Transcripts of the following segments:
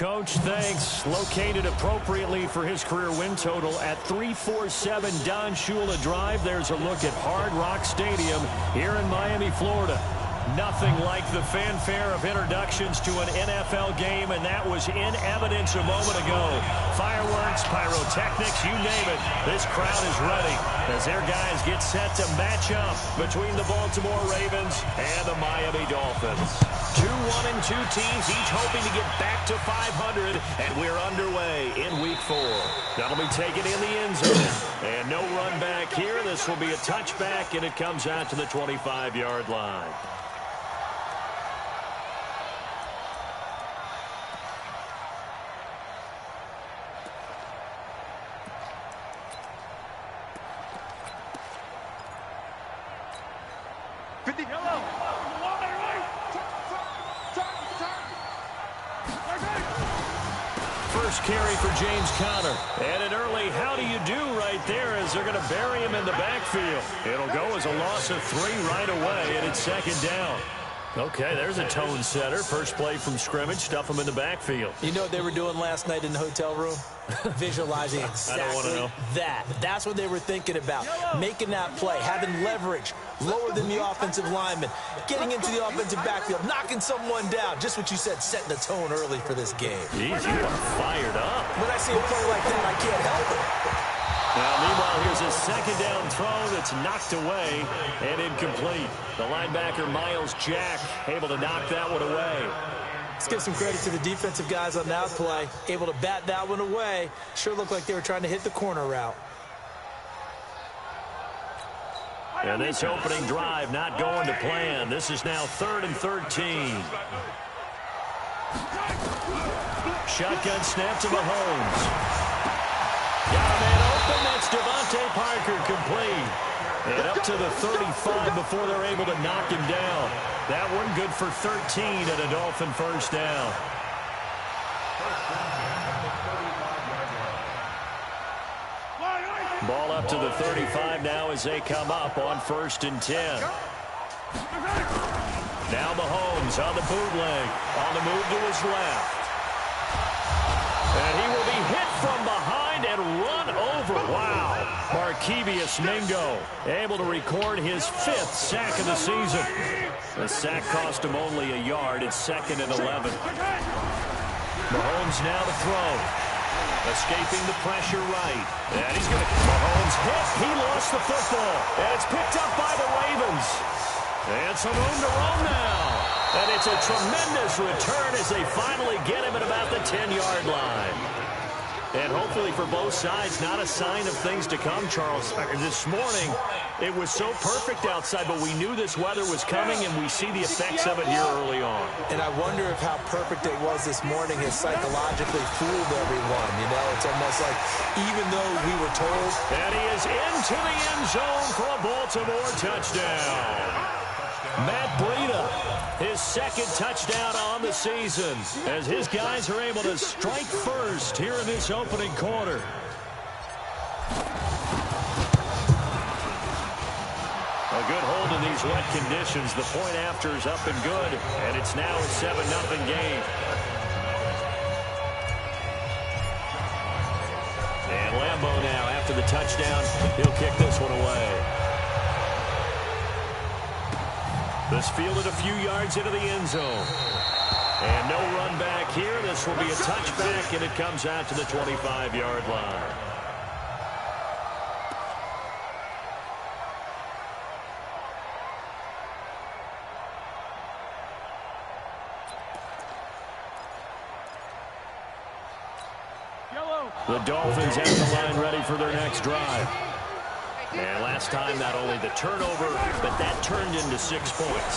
Coach. Thanks. Located appropriately for his career win total at 347 Don Shula Drive. There's a look at Hard Rock Stadium here in Miami, Florida. Nothing like the fanfare of introductions to an NFL game, and that was in evidence a moment ago. Fireworks, pyrotechnics, you name it. This crowd is ready as their guys get set to match up between the Baltimore Ravens and the Miami Dolphins. 2-1-2 teams, each hoping to get back to 500, and we're underway in Week 4. That'll be taken in the end zone, and no run back here. This will be a touchback, and it comes out to the 25-yard line. First carry for James Conner. And an early how do you do right there as they're going to bury him in the backfield. It'll go as a loss of 3 right away, and it's second down. Okay, there's a tone setter. First play from scrimmage, stuff him in the backfield. You know what they were doing last night in the hotel room? Visualizing exactly that. That's what they were thinking about. Making that play, having leverage, lower than the offensive lineman, getting into the offensive backfield, knocking someone down. Just what you said, setting the tone early for this game. Jeez, you are fired up. When I see a play like that, I can't help it. Now, meanwhile, here's a second down throw that's knocked away and incomplete. The linebacker, Miles Jack, able to knock that one away. Let's give some credit to the defensive guys on that play. Able to bat that one away. Sure looked like they were trying to hit the corner route. And this opening drive not going to plan. This is now 3rd and 13. Shotgun snap to Mahomes. Got a man open. That's Devontae Parker complete. And up to the 35 before they're able to knock him down. That one good for 13 and a Dolphin first down. Ball up to the 35 now as they come up on 1st and 10. Now Mahomes on the bootleg. On the move to his left. And he will be hit from behind and run over. Wow. Markevius Mingo able to record his 5th sack of the season. The sack cost him only a yard. It's 2nd and 11. Mahomes now to throw. Escaping the pressure right. And he's going to... Mahomes hit. He lost the football. And it's picked up by the Ravens. And some room to roam now. And it's a tremendous return as they finally get him at about the 10-yard line. And hopefully for both sides, not a sign of things to come, Charles. This morning, it was so perfect outside, but we knew this weather was coming, and we see the effects of it here early on. And I wonder if how perfect it was this morning has psychologically fooled everyone. You know, it's almost like even though we were told. And he is into the end zone for a Baltimore touchdown. Matt Breida, his 2nd touchdown on the season, as his guys are able to strike first here in this opening quarter. A good hold in these wet conditions. The point after is up and good, and it's now a 7-0 game. And Lambeau now, after the touchdown, he'll kick this one away. This fielded a few yards into the end zone. And no run back here. This will be a touchback, and it comes out to the 25-yard line. The Dolphins at the line ready for their next drive. And last time, not only the turnover, but that turned into 6 points.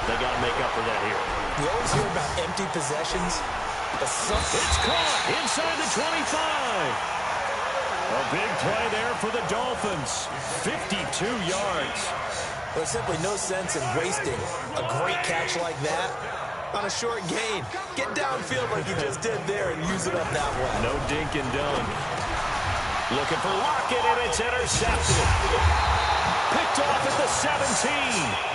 They got to make up for that here. You always hear about empty possessions. It's caught inside the 25. A big play there for the Dolphins. 52 yards. There's simply no sense in wasting a great catch like that on a short gain. Get downfield like you just did there and use it up that way. No dink and dunk. Looking for Lockett, and it's intercepted. Picked off at the 17.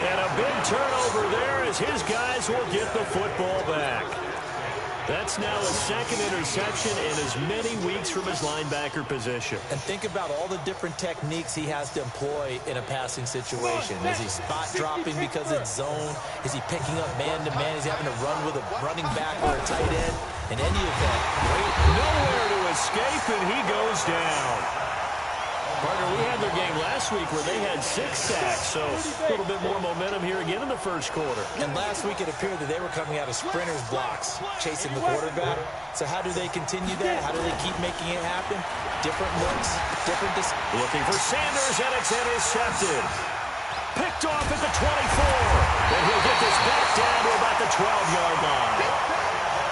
And a big turnover there as his guys will get the football back. That's now a second interception in as many weeks from his linebacker position. And think about all the different techniques he has to employ in a passing situation. Is he spot dropping because it's zone? Is he picking up man-to-man? Is he having to run with a running back or a tight end? In any event, nowhere to escape, and he goes down. Partner, we had their game last week where they had 6 sacks, so a little bit more momentum here again in the first quarter. And last week it appeared that they were coming out of sprinters blocks, chasing the quarterback. So how do they continue that? How do they keep making it happen? Different looks, different... Looking for Sanders, and it's intercepted. Picked off at the 24. And he'll get this back down to about the 12-yard line.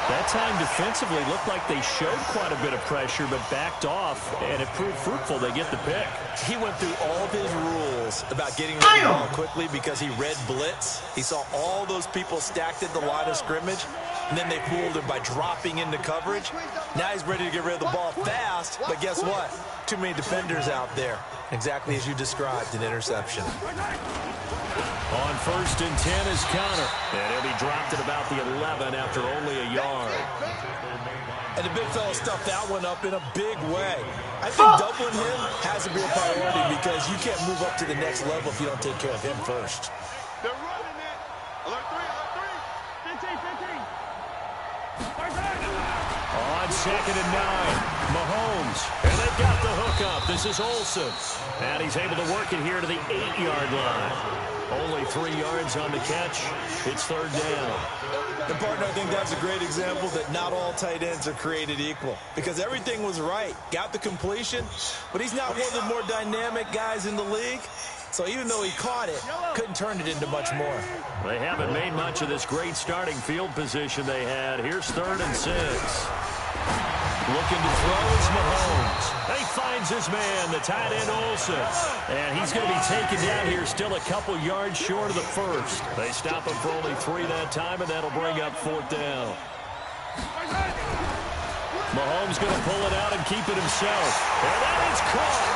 That time defensively looked like they showed quite a bit of pressure, but backed off, and it proved fruitful. They get the pick. He went through all of his rules about getting rid of the ball quickly because he read blitz. He saw all those people stacked at the line of scrimmage, and then they fooled him by dropping into coverage. Now he's ready to get rid of the ball fast, but guess what? Too many defenders out there. Exactly as you described, an interception. On 1st and 10 is Conner. And he'll be dropped at about the 11 after only a yard. And the big fella stuffed that one up in a big way. I think doubling him has to be a priority because you can't move up to the next level if you don't take care of him first. They're running it. Alert 3. 15. On 2nd and 9, Mahomes. And they've got the hook up. This is Olsen. And he's able to work it here to the 8-yard line. Only 3 yards on the catch. It's 3rd down. And, partner, I think that's a great example that not all tight ends are created equal. Because everything was right. Got the completion, but he's not one of the more dynamic guys in the league. So even though he caught it, couldn't turn it into much more. They haven't made much of this great starting field position they had. Here's 3rd and 6. Looking to throw is Mahomes. And he finds his man, the tight end Olsen. And he's going to be taken down here still a couple yards short of the first. They stop him for only 3 that time, and that'll bring up 4th down. Mahomes going to pull it out and keep it himself. And that is caught.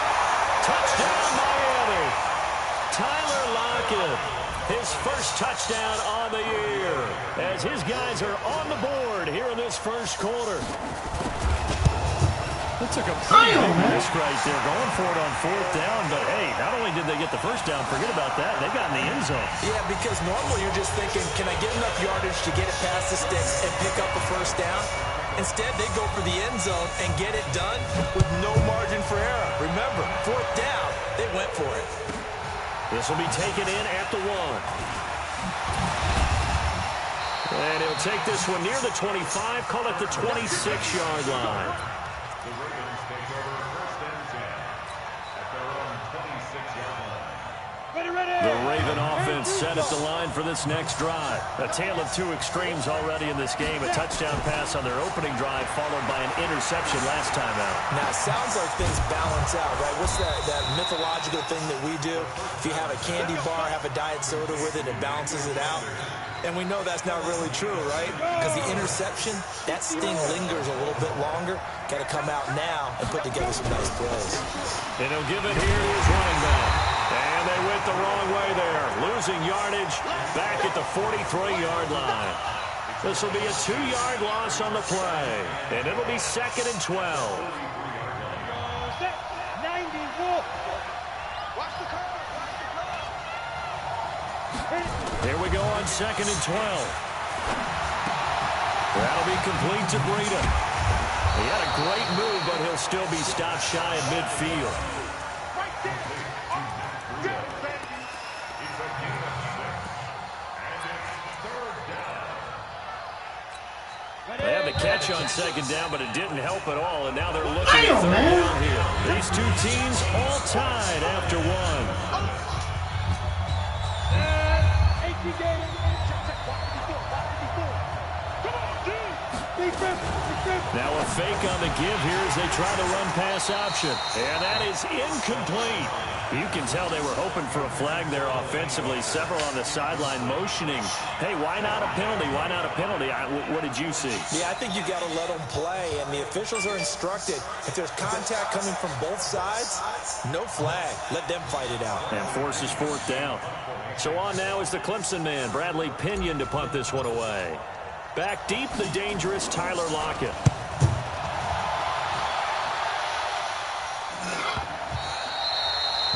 Touchdown, Miami. Tyler Lockett, his first touchdown on the year, as his guys are on the board here in this first quarter. That took a pretty big risk right there, going for it on 4th down. But, hey, not only did they get the first down, forget about that, they got in the end zone. Yeah, because normally you're just thinking, can I get enough yardage to get it past the sticks and pick up a first down? Instead, they go for the end zone and get it done with no margin for error. Remember, 4th down, they went for it. This will be taken in at the 1. And he'll take this one near the 25, call it the 26-yard line. The Ravens take over 1st and 10 at their own 26-yard line. The Raven offense set at the line for this next drive. A tale of 2 extremes already in this game. A touchdown pass on their opening drive followed by an interception last time out. Now, it sounds like things balance out, right? What's that mythological thing that we do? If you have a candy bar, have a diet soda with it, it balances it out. And we know that's not really true, right? Because the interception, that sting lingers a little bit longer. Got to come out now and put together some nice plays. And he'll give it here to his running back. And they went the wrong way there. Losing yardage back at the 43-yard line. This will be a 2-yard loss on the play. And it'll be 2nd and 12. Here we go on 2nd and 12. That'll be complete to Breida. He had a great move, but he'll still be stopped shy of midfield. They had the catch on 2nd down, but it didn't help at all, and now they're looking at 3rd down here. These 2 teams all tied after 1. Now a fake on the give here as they try the run-pass option. And that is incomplete. You can tell they were hoping for a flag there offensively. Several on the sideline motioning. Hey, why not a penalty? Why not a penalty? What did you see? Yeah, I think you got to let them play. And the officials are instructed, if there's contact coming from both sides, no flag. Let them fight it out. And forces 4th down. So on now is the Clemson man, Bradley Pinion, to punt this one away. Back deep, the dangerous Tyler Lockett.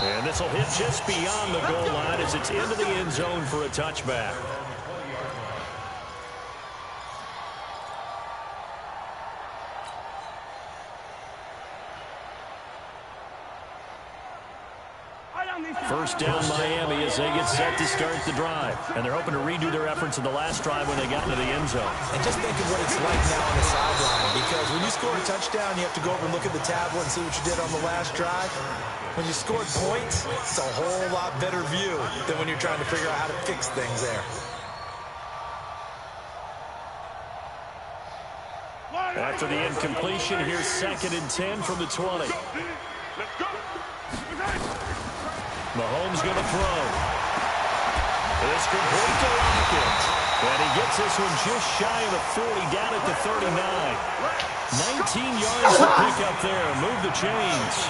And this will hit just beyond the goal line as it's into the end zone for a touchback. First down Miami as they get set to start the drive. And they're hoping to redo their efforts in the last drive when they got into the end zone. And just think of what it's like now on the sideline, because when you score a touchdown, you have to go over and look at the tablet and see what you did on the last drive. When you scored points, it's a whole lot better view than when you're trying to figure out how to fix things there. After the incompletion, here's 2nd and 10 from the 20. Mahomes going to throw. It's complete to Lockett. And he gets this one just shy of the 40, down at the 39. 19 yards to pick up there. Move the chains.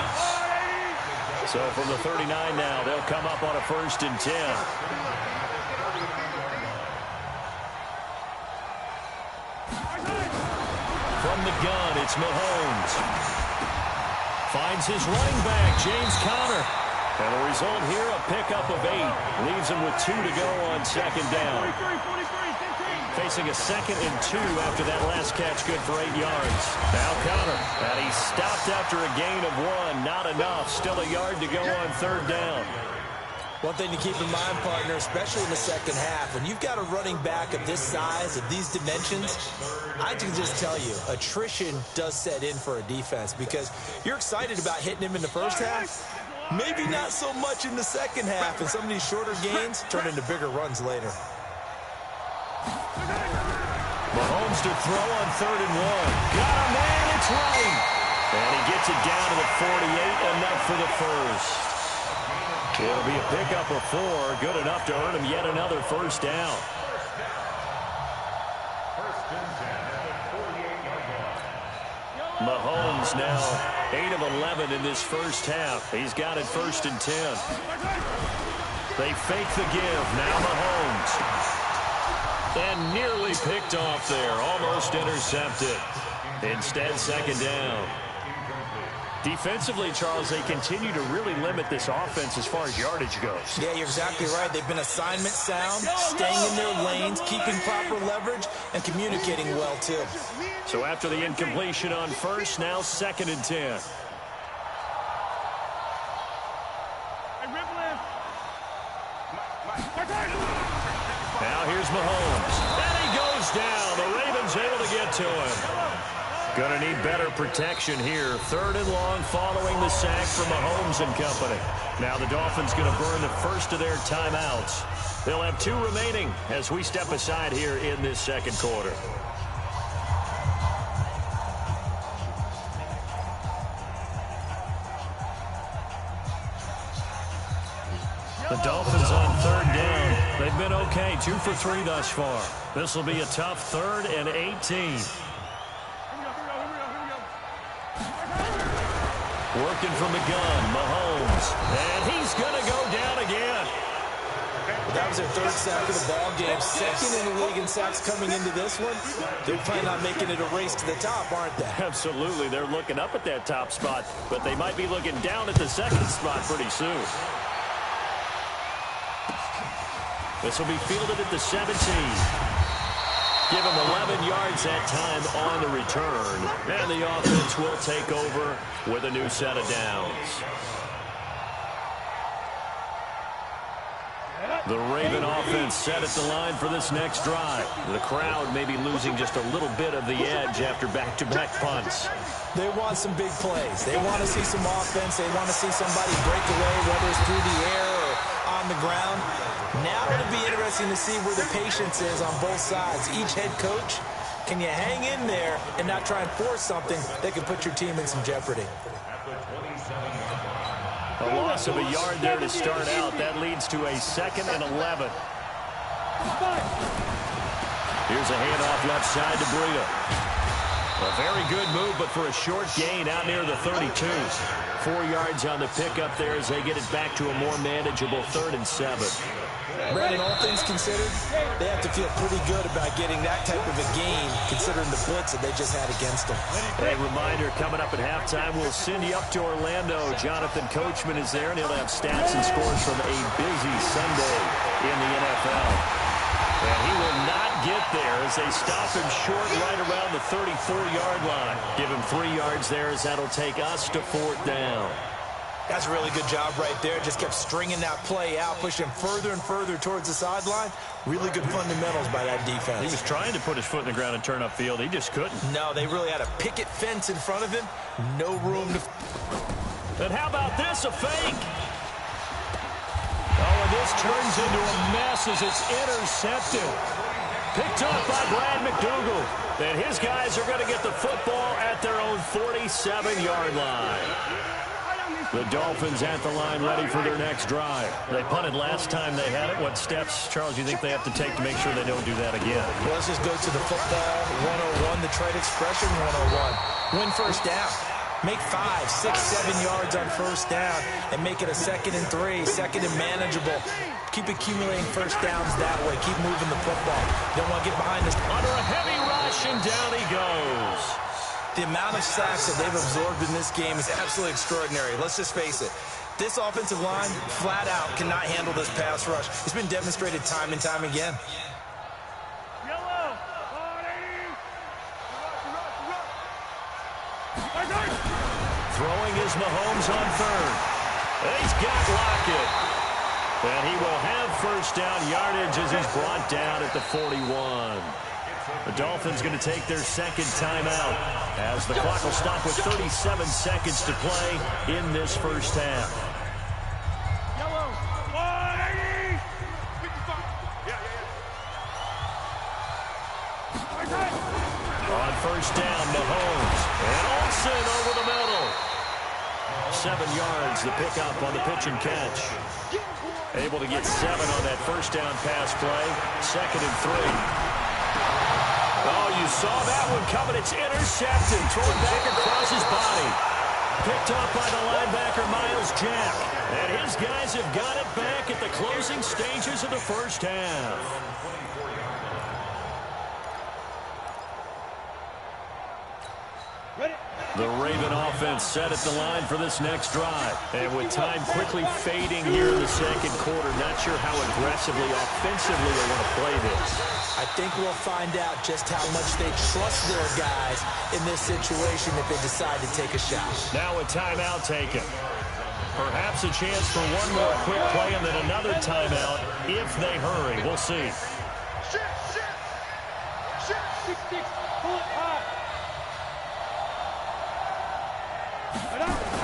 So from the 39 now, they'll come up on a 1st and 10. From the gun, it's Mahomes. Finds his running back, James Conner. And the result here, a pickup of 8. Leaves him with 2 to go on 2nd down. Facing a 2nd and 2 after that last catch, good for 8 yards. Now Conner, and he stopped after a gain of 1. Not enough. Still a yard to go on 3rd down. One thing to keep in mind, partner, especially in the second half, when you've got a running back of this size, of these dimensions, I can just tell you, attrition does set in for a defense because you're excited about hitting him in the first half. Maybe not so much in the second half, and some of these shorter gains turn into bigger runs later. Mahomes to throw on 3rd and 1. Got him, man, it's right. And he gets it down to the 48, enough for the first. It'll be a pickup of 4, good enough to earn him yet another 1st down. Mahomes now 8 of 11 in this first half. He's got it 1st and 10. They fake the give. Now Mahomes. And nearly picked off there. Almost intercepted. Instead, 2nd down. Defensively, Charles, they continue to really limit this offense as far as yardage goes. Yeah, you're exactly right. They've been assignment sound, staying in their lanes, keeping proper leverage, and communicating well, too. So after the incompletion on 1st, now 2nd and 10. Now here's Mahomes. And he goes down. The Ravens able to get to him. Going to need better protection here. 3rd and long following the sack from Mahomes and company. Now the Dolphins going to burn the first of their timeouts. They'll have 2 remaining as we step aside here in this 2nd quarter. The Dolphins on 3rd down. They've been okay, 2 for 3 thus far. This will be a tough 3rd and 18. Working from the gun, Mahomes. And he's going to go down again. That was their 3rd sack of the ball game. 2nd in the league in sacks coming into this one. They're planning on making it a race to the top, aren't they? Absolutely. They're looking up at that top spot, but they might be looking down at the 2nd spot pretty soon. This will be fielded at the 17. Give him 11 yards that time on the return. And the offense will take over with a new set of downs. The Raven offense set at the line for this next drive. The crowd may be losing just a little bit of the edge after back-to-back punts. They want some big plays. They want to see some offense. They want to see somebody break away, whether it's through the air or on the ground. Now it'll be interesting to see where the patience is on both sides. Each head coach, can you hang in there and not try and force something that can put your team in some jeopardy? A loss of a yard there to start out. That leads to a 2nd and 11. Here's a handoff left side to Breida. A very good move, but for a short gain out near the 32. 4 yards on the pickup there as they get it back to a more manageable 3rd and 7. Brandon, all things considered, they have to feel pretty good about getting that type of a gain, considering the blitz that they just had against them. A reminder, coming up at halftime, we'll send you up to Orlando. Jonathan Coachman is there, and he'll have stats and scores from a busy Sunday in the NFL. And he will not get there as they stop him short right around the 34-yard line. Give him 3 yards there as that'll take us to 4th down. That's a really good job right there. Just kept stringing that play out, pushing him further and further towards the sideline. Really good fundamentals by that defense. He was trying to put his foot in the ground and turn upfield. He just couldn't. No, they really had a picket fence in front of him. No room to... And how about this, a fake? Oh, and this turns into a mess as it's intercepted. Picked up by Brad McDougal. And his guys are going to get the football at their own 47-yard line. The Dolphins at the line ready for their next drive. They punted last time they had it. What steps, Charles, do you think they have to take to make sure they don't do that again? Well, let's just go to the football 101, the trade expression 101. Win first down. Make 5, 6, 7 yards on first down and make it a 2nd and 3, 2nd and manageable. Keep accumulating first downs that way. Keep moving the football. Don't want to get behind this. Under a heavy rush, and down he goes. The amount of sacks that they've absorbed in this game is absolutely extraordinary. Let's just face it. This offensive line, flat out, cannot handle this pass rush. It's been demonstrated time and time again. Throwing is Mahomes on 3rd. And he's got Lockett. And he will have first down yardage as he's brought down at the 41. The Dolphins going to take their 2nd timeout as the clock will stop with 37 seconds to play in this first half. On first down, Mahomes. And Olsen over the middle. 7 yards, the pickup on the pitch and catch. Able to get 7 on that first down pass play. 2nd and 3. Oh, you saw that one coming. It's intercepted. Thrown back across his body. Picked up by the linebacker, Myles Jack. And his guys have got it back at the closing stages of the first half. The Raven offense set at the line for this next drive. And with time quickly fading here in the 2nd quarter, not sure how aggressively, offensively they want to play this. I think we'll find out just how much they trust their guys in this situation if they decide to take a shot. Now a timeout taken. Perhaps a chance for one more quick play and then another timeout if they hurry. We'll see.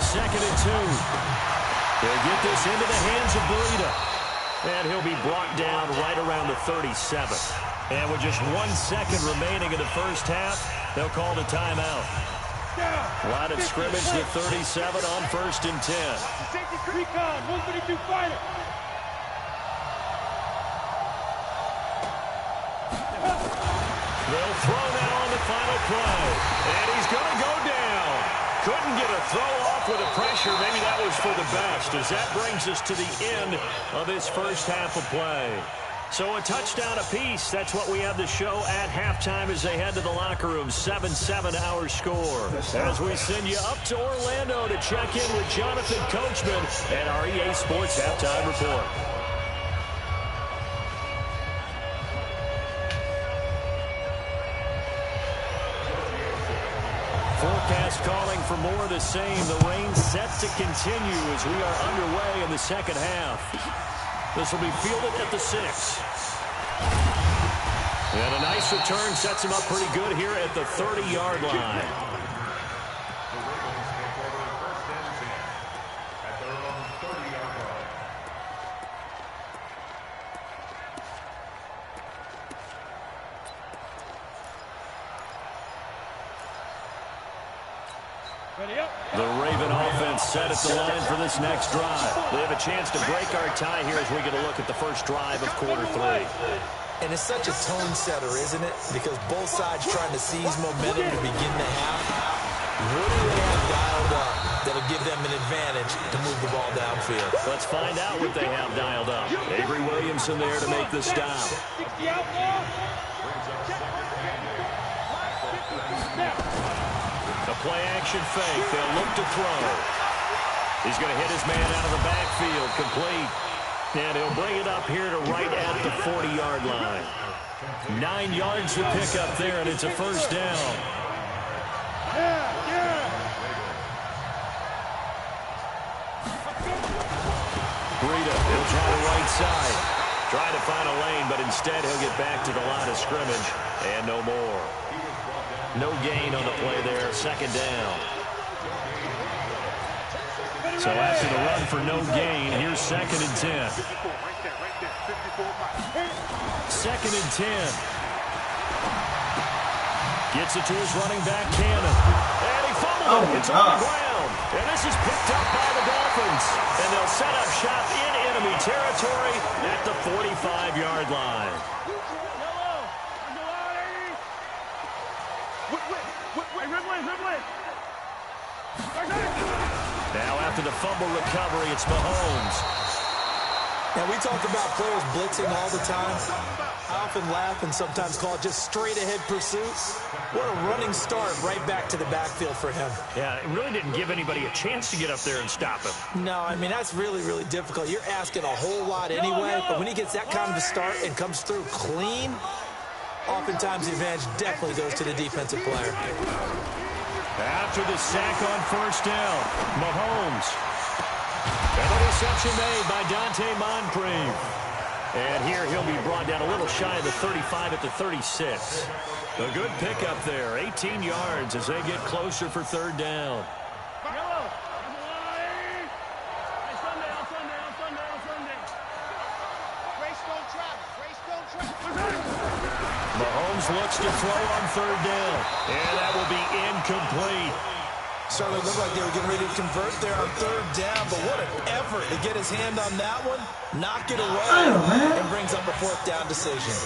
2nd and 2. They'll get this into the hands of Burita. And he'll be brought down right around the 37. And with just 1 second remaining in the first half, they'll call the timeout. Line of scrimmage to 37 on 1st and 10. Recon, 132 fighter. They'll throw now on the final play. And he's going to go down. Couldn't get a throw off with the pressure. Maybe that was for the best, as that brings us to the end of this first half of play. So a touchdown apiece. That's what we have to show at halftime as they head to the locker room. 7-7 our score. As we send you up to Orlando to check in with Jonathan Coachman and our EA Sports Halftime Report. Forecast calling for more of the same. The rain set to continue as we are underway in the second half. This will be fielded at the 6. And a nice return sets him up pretty good here at the 30-yard line. The Raven offense set at the line for this next drive. They have a chance to break our tie here as we get a look at the first drive of quarter 3. And it's such a tone setter, isn't it? Because both sides trying to seize momentum to begin the half. What do they have dialed up that'll give them an advantage to move the ball downfield? Let's find out what they have dialed up. Avery Williamson there to make the stop. The play action fake. They'll look to throw. He's going to hit his man out of the backfield. Complete. And he'll bring it up here to right at the 40-yard line. 9 yards to pick up there, and it's a first down. Breida, he'll try the right side. Try to find a lane, but instead he'll get back to the line of scrimmage. And no more. No gain on the play there. Second down. So after the run for no gain, here's 2nd and 10. 2nd and 10. Gets it to his running back, Cannon. And he fumbled it. It's on the ground. And this is picked up by the Dolphins. And they'll set up shop in enemy territory at the 45-yard line. Now after the fumble recovery, it's Mahomes. Now we talk about players blitzing all the time. I often laugh and sometimes call it just straight-ahead pursuit. What a running start right back to the backfield for him. Yeah, it really didn't give anybody a chance to get up there and stop him. No, I mean, that's really, really difficult. You're asking a whole lot anyway, but when he gets that kind of a start and comes through clean, oftentimes the advantage definitely goes to the defensive player. After the sack on first down, Mahomes. And the reception made by Dante Moncrief. And here he'll be brought down a little shy of the 35 at the 36. A good pickup there, 18 yards as they get closer for third down. Mahomes looks to throw on third down, and that will be incomplete. Certainly looked like they were getting ready to convert there on third down, but what an effort to get his hand on that one, knock it away, and brings up a fourth down decision.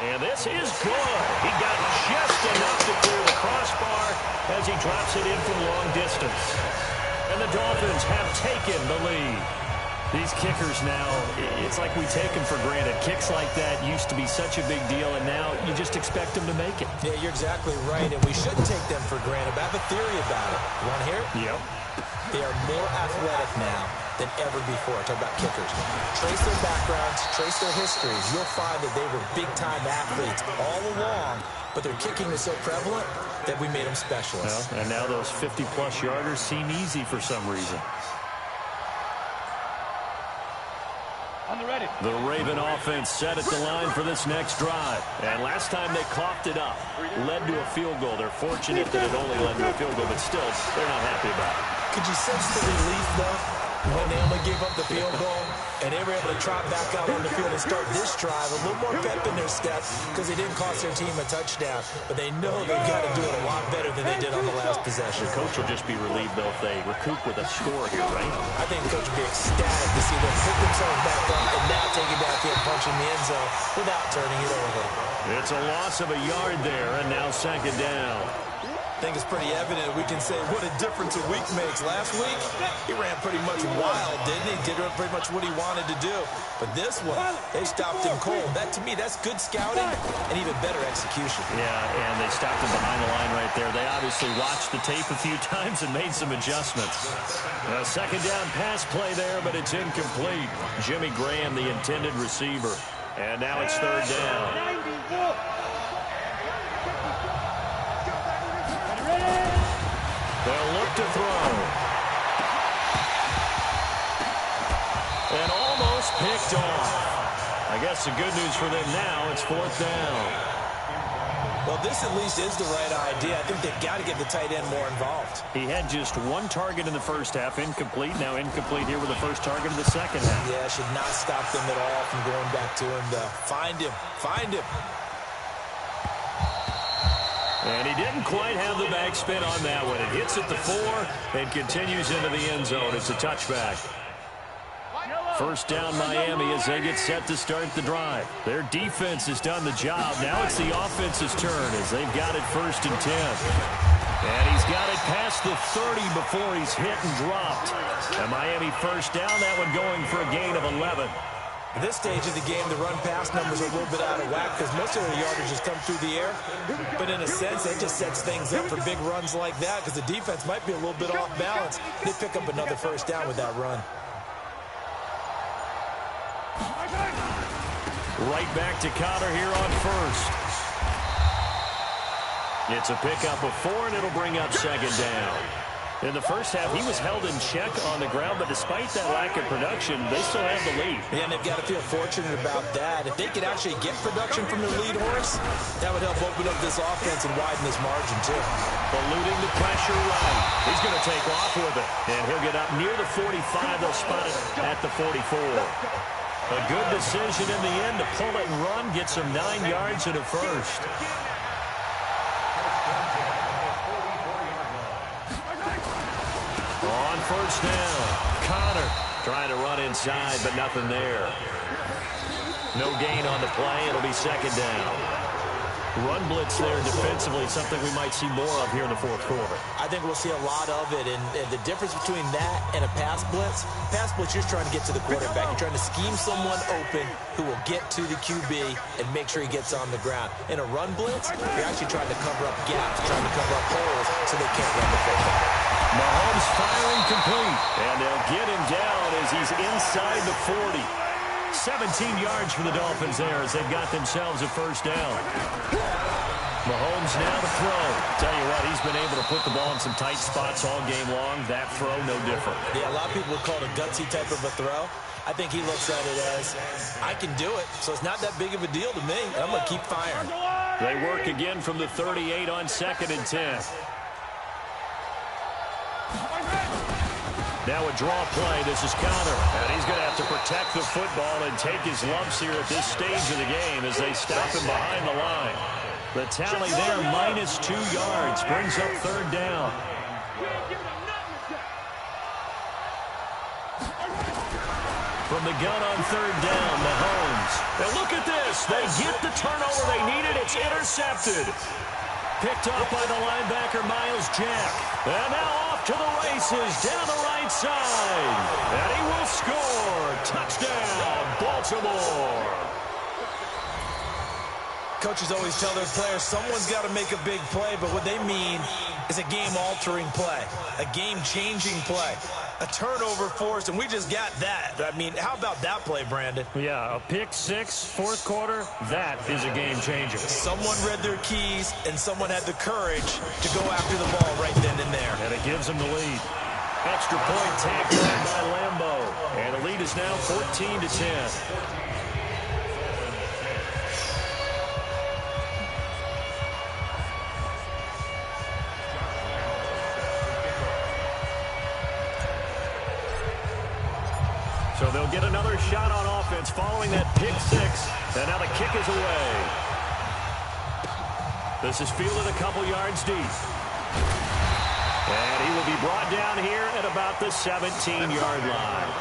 And this is good. He got just enough to clear the crossbar as he drops it in from long distance. And the Dolphins have taken the lead. These kickers now, it's like we take them for granted. Kicks like that used to be such a big deal, and now you just expect them to make it. Yeah, you're exactly right, and we shouldn't take them for granted. But I have a theory about it. You want to hear it? Yep. They are more athletic now than ever before. Talk about kickers. Trace their backgrounds, trace their histories. You'll find that they were big-time athletes all along, but their kicking was so prevalent that we made them specialists. Well, and now those 50-plus yarders seem easy for some reason. The Raven offense set at the line for this next drive. And last time they coughed it up, led to a field goal. They're fortunate that it only led to a field goal, but still, they're not happy about it. Could you sense the relief, though, when they only gave up the field goal and they were able to trot back out on the field and start this drive a little more pep in their step because they didn't cost their team a touchdown, but they know they've got to do it a lot better than they did on the last possession. The coach will just be relieved, though, if they recoup with a score here, right? I think the coach will be ecstatic to see them pick themselves back up and now take it back in, punching the end zone without turning it over. It's a loss of a yard there, and now second down. I think it's pretty evident we can say what a difference a week makes. Last week, he ran pretty much wild, didn't he? Did pretty much what he wanted to do. But this one, they stopped him cold. That, to me, that's good scouting and even better execution. Yeah, and they stopped him behind the line right there. They obviously watched the tape a few times and made some adjustments. Second down pass play there, but it's incomplete. Jimmy Graham, the intended receiver. And now it's third down. They'll look to throw. And almost picked off. I guess the good news for them now, it's fourth down. Well, this at least is the right idea. I think they've got to get the tight end more involved. He had just one target in the first half, incomplete. Now incomplete here with the first target of the second half. Yeah, should not stop them at all from going back to him, though. Find him. Find him. And he didn't quite have the backspin on that one. It hits at the 4 and continues into the end zone. It's a touchback. First down Miami as they get set to start the drive. Their defense has done the job. Now it's the offense's turn as they've got it 1st and 10. And he's got it past the 30 before he's hit and dropped. And Miami first down, that one going for a gain of 11. At this stage of the game, the run-pass numbers are a little bit out of whack because most of their yardage has come through the air. But in a sense, it just sets things up for big runs like that because the defense might be a little bit off balance. They pick up another first down with that run. Right back to Conner here on first. It's a pickup of 4, and it'll bring up 2nd down. In the first half, he was held in check on the ground, but despite that lack of production, they still have the lead. Yeah, and they've got to feel fortunate about that. If they could actually get production from their lead horse, that would help open up this offense and widen this margin, too. Eluding the pressure right. He's going to take off with it, and he'll get up near the 45. They'll spot it at the 44. A good decision in the end to pull it and run, get some 9 yards and a first. On first down, Conner trying to run inside, but nothing there. No gain on the play. It'll be 2nd down. Run blitz there defensively, something we might see more of here in the 4th quarter. I think we'll see a lot of it, and the difference between that and a pass blitz, you're just trying to get to the quarterback. You're trying to scheme someone open who will get to the QB and make sure he gets on the ground. In a run blitz, you're actually trying to cover up gaps, trying to cover up holes so they can't run the football. Mahomes firing complete, and they'll get him down as he's inside the 40. 17 yards for the Dolphins there as they've got themselves a first down. Mahomes now to throw. Tell you what, he's been able to put the ball in some tight spots all game long. That throw, no different. Yeah, a lot of people would call it a gutsy type of a throw. I think he looks at it as, I can do it, so it's not that big of a deal to me. I'm going to keep firing. They work again from the 38 on 2nd and 10. Now a draw play. This is Conner. And he's going to have to protect the football and take his lumps here at this stage of the game as they stop him behind the line. The tally there, -2 yards. Brings up 3rd down. From the gun on 3rd down, Mahomes. And look at this. They get the turnover they needed. It's intercepted. Picked off by the linebacker, Myles Jack. And now off to the races down the right side. And he will score. Touchdown, Baltimore. Coaches always tell their players someone's got to make a big play, but what they mean is a game-altering play, a game-changing play, a turnover forced, and we just got that. I mean, how about that play, Brandon? Yeah, a pick 6, 4th quarter, that is a game changer. Someone read their keys, and someone had the courage to go after the ball right then and there. And it gives them the lead. Extra point tacked on by Lambeau. And the lead is now 14-10. So they'll get another shot on offense following that pick 6. And now the kick is away. This is fielded a couple yards deep. And he will be brought down here at about the 17-yard line.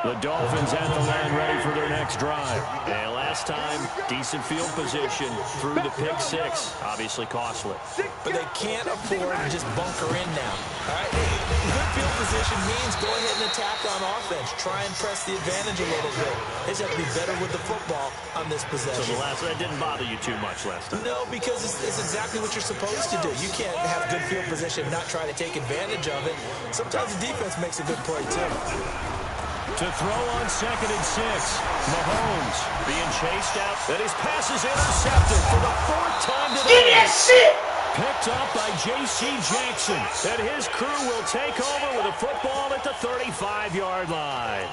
The Dolphins at the line ready for their next drive. And last time, decent field position through the pick 6. Obviously costly. But they can't afford to just bunker in now. All right? Good field position means go ahead and attack on offense. Try and press the advantage a little bit. They just have to be better with the football on this possession. So that didn't bother you too much last time? No, because it's exactly what you're supposed to do. You can't have good field position and not try to take advantage of it. Sometimes the defense makes a good play, too. To throw on 2nd and 6. Mahomes being chased out. And his pass is intercepted for the 4th time today. Give me that shit! Picked up by J.C. Jackson. And his crew will take over with a football at the 35-yard line.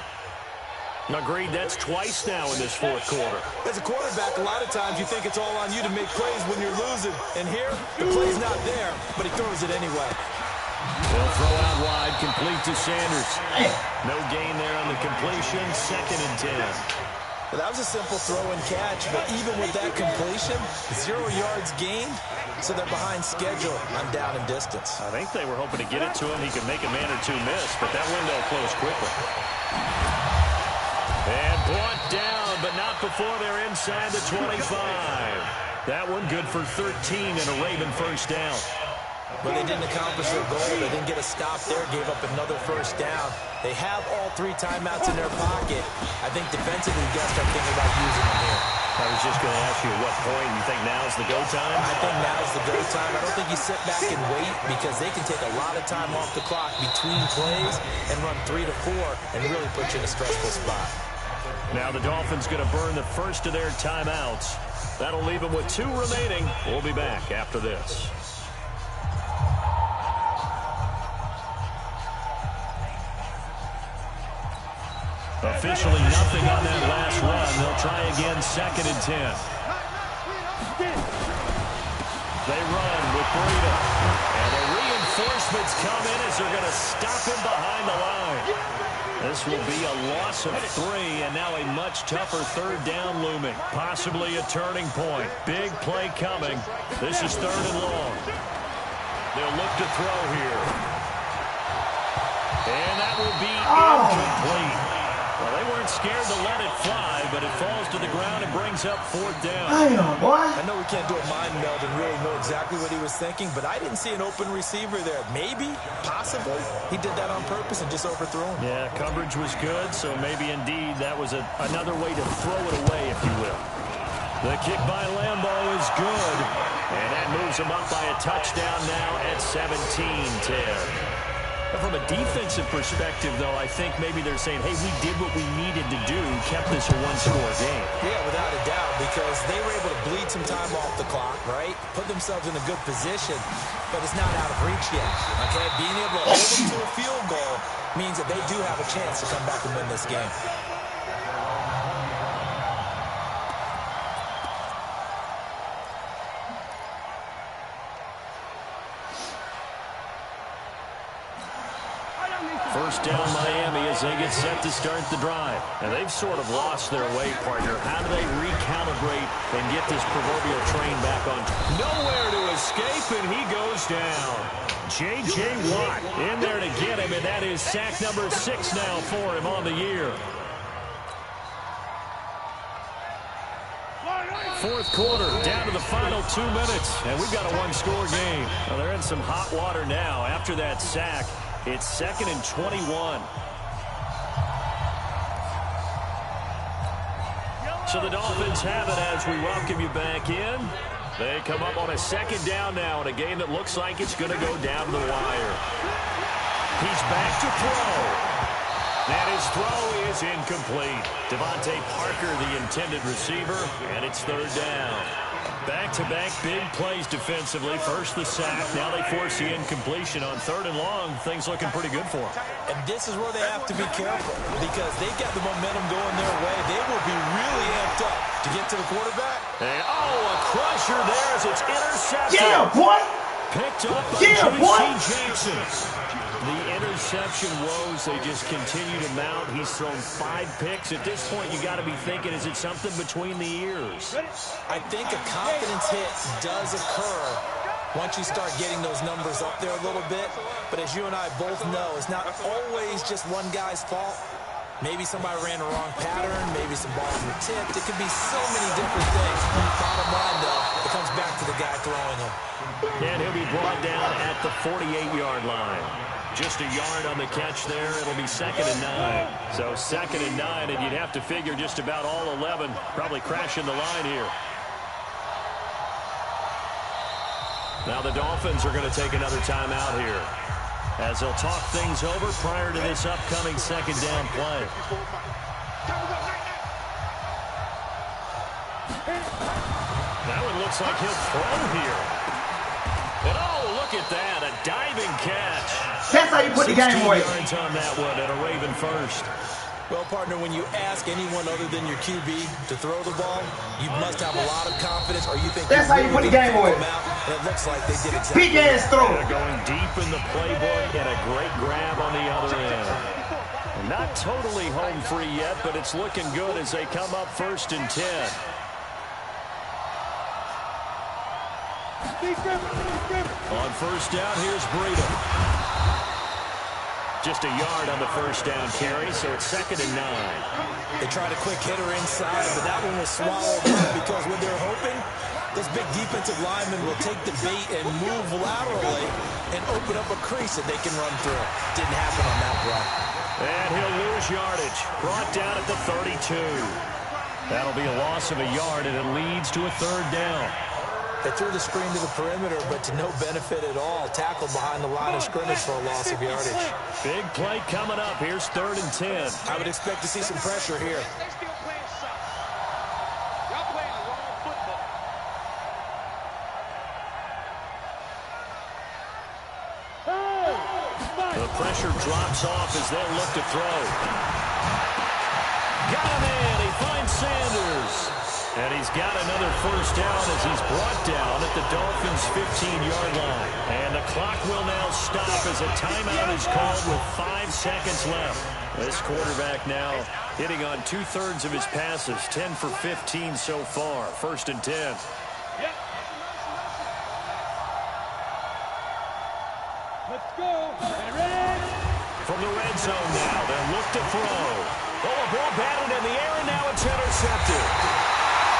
Agreed, that's twice now in this fourth quarter. As a quarterback, a lot of times you think it's all on you to make plays when you're losing. And here, the play's not there, but he throws it anyway. They'll throw out wide, complete to Sanders. No gain there on the completion, 2nd and 10. Well, that was a simple throw and catch, but even with that completion, 0 yards gained, so they're behind schedule on down and distance. I think they were hoping to get it to him. He could make a man or two miss, but that window closed quickly. And brought down, but not before they're inside the 25. That one good for 13 and a Raven first down. But they didn't accomplish their goal. They didn't get a stop there, gave up another first down. They have all 3 timeouts in their pocket. I think defensively, you guys start thinking about using them here. I was just going to ask you at what point you think now's the go time? I think now's the go time. I don't think you sit back and wait because they can take a lot of time off the clock between plays and run 3 to 4 and really put you in a stressful spot. Now the Dolphins going to burn the first of their timeouts. That'll leave them with 2 remaining. We'll be back after this. Officially nothing on that last run. They'll try again, 2nd and 10. They run with Breida. And the reinforcements come in as they're going to stop him behind the line. This will be a loss of 3, and now a much tougher 3rd down looming. Possibly a turning point. Big play coming. This is 3rd and long. They'll look to throw here. And that will be incomplete. Well, they weren't scared to let it fly, but it falls to the ground and brings up 4th down. Damn, boy. I know we can't do a mind meld and really know exactly what he was thinking, but I didn't see an open receiver there. Maybe, possibly, he did that on purpose and just overthrew him. Yeah, coverage was good, so maybe indeed that was another way to throw it away, if you will. The kick by Lambo is good, and that moves him up by a touchdown now at 17-10. From a defensive perspective, though, I think maybe they're saying, hey, we did what we needed to do, kept this a 1-score game. Yeah, without a doubt, because they were able to bleed some time off the clock, right? Put themselves in a good position, but it's not out of reach yet, okay? Being able to hold them to a field goal means that they do have a chance to come back and win this game. First down Miami as they get set to start the drive. And they've sort of lost their way, partner. How do they recalibrate and get this proverbial train back on? Nowhere to escape, and he goes down. J.J. Watt in there to get him, and that is sack number 6 now for him on the year. Fourth quarter, down to the final 2 minutes, and we've got a 1-score game. Well, they're in some hot water now after that sack. It's 2nd and 21. So the Dolphins have it as we welcome you back in. They come up on a 2nd down now in a game that looks like it's going to go down the wire. He's back to throw. And his throw is incomplete. Devontae Parker, the intended receiver, and it's 3rd down. Back-to-back big plays defensively. First the sack. Now they force the incompletion on 3rd and long. Things looking pretty good for them. And this is where they have to be careful because they've got the momentum going their way. They will be really amped up to get to the quarterback. And, a crusher there as it's intercepted. Yeah, boy. Picked up by J.C. Jackson. The interception woes, they just continue to mount. He's thrown 5 picks. At this point, you got to be thinking, is it something between the ears? I think a confidence hit does occur once you start getting those numbers up there a little bit. But as you and I both know, it's not always just one guy's fault. Maybe somebody ran a wrong pattern. Maybe some balls were tipped. It could be so many different things. Bottom line, though, it comes back to the guy throwing them. And he'll be brought down at the 48-yard line. Just a yard on the catch there. It'll be 2nd and 9. So 2nd and 9, and you'd have to figure just about all 11 probably crashing the line here. Now the Dolphins are going to take another timeout here as they'll talk things over prior to this upcoming 2nd down play. That one looks like he'll throw here. And look at that, a diving catch. That's how you put the game away. 16 yards on that one, and a Raven first. Well, partner, when you ask anyone other than your QB to throw the ball, you must have a lot of confidence, or you think that's how you put the game away. And it looks like they did exactly big ass throw. They're going deep in the playbook and a great grab on the other end. Not totally home free yet, but it's looking good as they come up 1st and 10. On 1st down, here's Breida. Just a yard on the 1st down carry, so it's 2nd and 9. They tried a quick hitter inside, but that one was swallowed up because when they're hoping, those big defensive linemen will take the bait and move laterally and open up a crease that they can run through. Didn't happen on that play. And he'll lose yardage. Brought down at the 32. That'll be a loss of a yard, and it leads to a 3rd down. They threw the screen to the perimeter, but to no benefit at all. Tackled behind the line of scrimmage for a loss of yardage. Big play coming up. Here's 3rd and 10. I would expect to see some pressure here. The pressure drops off as they look to throw. Got him in. He finds Sanders. And he's got another 1st down as he's brought down at the Dolphins' 15-yard line. And the clock will now stop as a timeout is called with 5 seconds left. This quarterback now hitting on 2/3 of his passes, 10 for 15 so far. 1st and 10. Let's go. From the red zone now, they'll look to throw. Oh, a ball batted in the air, and now it's intercepted.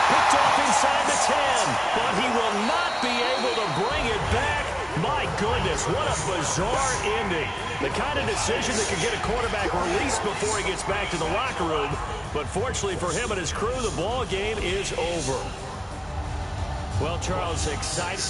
Picked off inside the 10, but he will not be able to bring it back. My goodness, what a bizarre ending. The kind of decision that could get a quarterback released before he gets back to the locker room. But fortunately for him and his crew, the ball game is over. Well, Charles, excited.